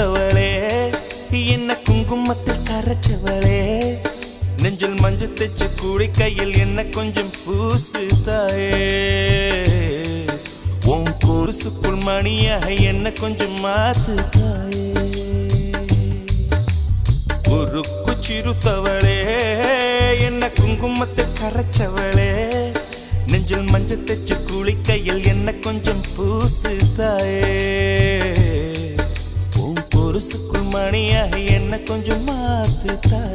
சிறுத்தவளே என்ன குங்குமத்தில் கரைச்சவளே நெஞ்சில் மஞ்சள் தைச்ச கூடை கையில் என்ன கொஞ்சம் பூசு தாயே உன் கொலுசுக்குள் மணியாக என்ன கொஞ்சம் மாத்து தாயே உருக்கு சிறுத்தவளே என்ன குங்குமத்தை கரைச்சவளே நெஞ்சில் மஞ்சள் தைச்ச கூலி கையில் என்ன கொஞ்சம் பூசு தாயே உன் கொலுசுக்குள் மணியாக என்ன கொஞ்சம் மாத்து தாயே